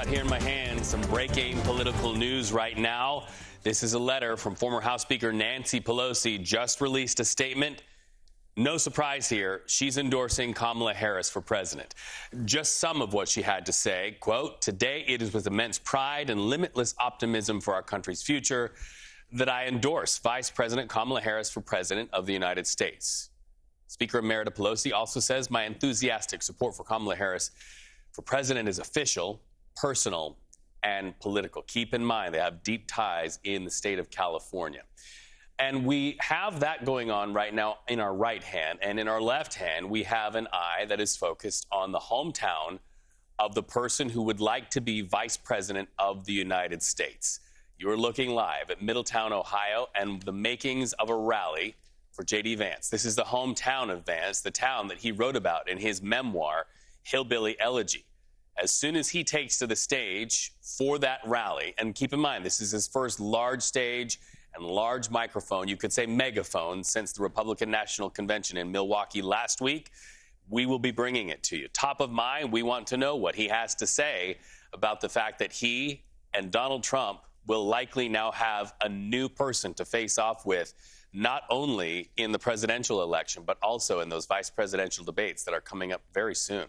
got here in my hand some breaking political news right now. This is a letter from former House Speaker Nancy Pelosi, just released a statement. No surprise here, she's endorsing Kamala Harris for president. Just some of what she had to say, quote, "Today it is with immense pride and limitless optimism for our country's future that I endorse Vice President Kamala Harris for president of the United States." Speaker Emerita Pelosi also says, "My enthusiastic support for Kamala Harris for president is official, personal, and political." Keep in mind, they have deep ties in the state of California. And we have that going on right now in our right hand. And in our left hand, we have an eye that is focused on the hometown of the person who would like to be vice president of the United States. You're looking live at Middletown, Ohio, and the makings of a rally for J.D. Vance. This is the hometown of Vance, the town that he wrote about in his memoir, Hillbilly Elegy. As soon as he takes to the stage for that rally, and keep in mind, this is his first large stage and large microphone, you could say megaphone, since the Republican National Convention in Milwaukee last week, we will be bringing it to you. Top of mind, we want to know what he has to say about the fact that he and Donald Trump will likely now have a new person to face off with, not only in the presidential election, but also in those vice presidential debates that are coming up very soon.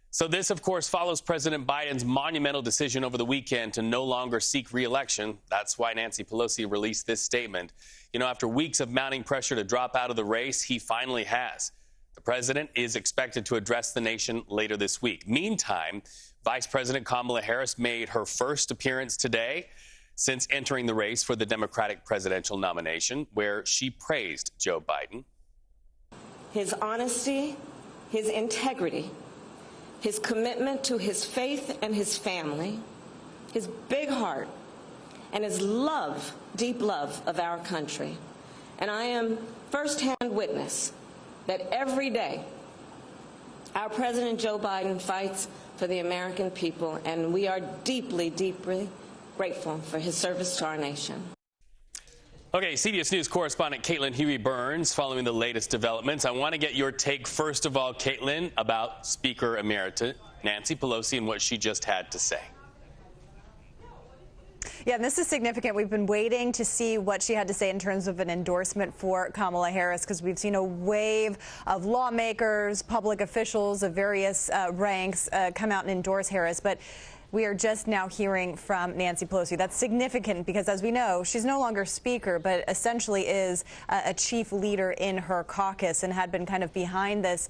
So this, of course, follows President Biden's monumental decision over the weekend to no longer seek re-election. That's why Nancy Pelosi released this statement. You know, after weeks of mounting pressure to drop out of the race, he finally has. The president is expected to address the nation later this week. Meantime, Vice President Kamala Harris made her first appearance today since entering the race for the Democratic presidential nomination, where she praised Joe Biden. His honesty, his integrity, his commitment to his faith and his family, his big heart, and his love, deep love of our country. And I am firsthand witness that every day our President Joe Biden fights for the American people, and we are deeply, deeply grateful for his service to our nation. Okay, CBS News correspondent Caitlin Huey-Burns following the latest developments. I want to get your take, first of all, Caitlin, about Speaker Emerita Nancy Pelosi and what she just had to say. Yeah, and this is significant. We've been waiting to see what she had to say in terms of an endorsement for Kamala Harris, because we've seen a wave of lawmakers, public officials of various ranks come out and endorse Harris. But we are just now hearing from Nancy Pelosi. That's significant because, as we know, she's no longer speaker, but essentially is a chief leader in her caucus and had been kind of behind this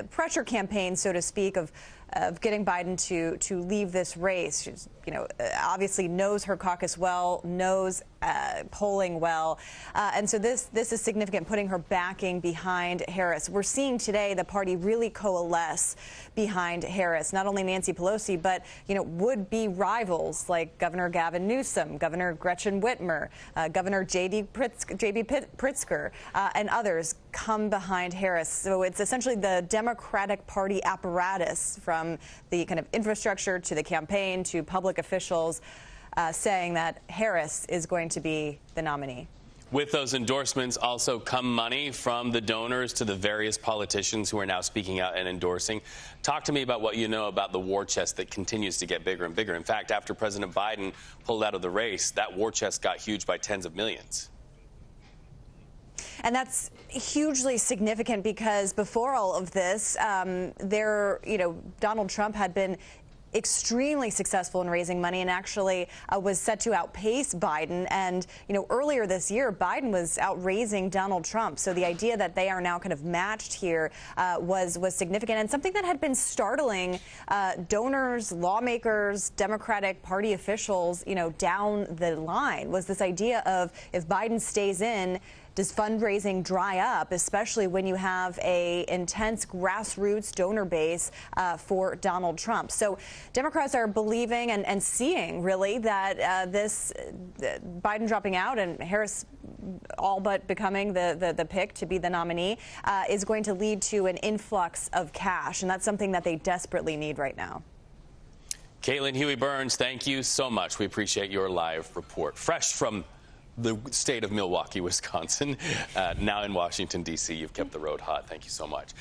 pressure campaign, so to speak, of getting Biden to leave this race. She's, you know, obviously knows her caucus well, knows polling well. And so this is significant, putting her backing behind Harris. We're seeing today the party really coalesce behind Harris, not only Nancy Pelosi, but, you know, would-be rivals like Governor Gavin Newsom, Governor Gretchen Whitmer, Governor J.B. Pritzker, and others come behind Harris. So it's essentially the Democratic Party apparatus, from the kind of infrastructure to the campaign to public officials, saying that Harris is going to be the nominee. With those endorsements also come money from the donors to the various politicians who are now speaking out and endorsing. Talk to me about what you know about the war chest that continues to get bigger and bigger. In fact, after President Biden pulled out of the race, that war chest got huge by tens of millions. And that's hugely significant because before all of this, Donald Trump had been extremely successful in raising money and actually was set to outpace Biden. And, you know, earlier this year, Biden was outraising Donald Trump. So the idea that they are now kind of matched here was significant, and something that had been startling donors, lawmakers, Democratic Party officials, you know, down the line, was this idea of, if Biden stays in, does fundraising dry up, especially when you have a intense grassroots donor base for Donald Trump? So Democrats are believing and seeing, really, that Biden dropping out and Harris all but becoming the pick to be the nominee is going to lead to an influx of cash. And that's something that they desperately need right now. Caitlin Huey-Burns, thank you so much. We appreciate your live report. Fresh from the state of Milwaukee, Wisconsin, now in Washington, D.C. You've kept the road hot. Thank you so much.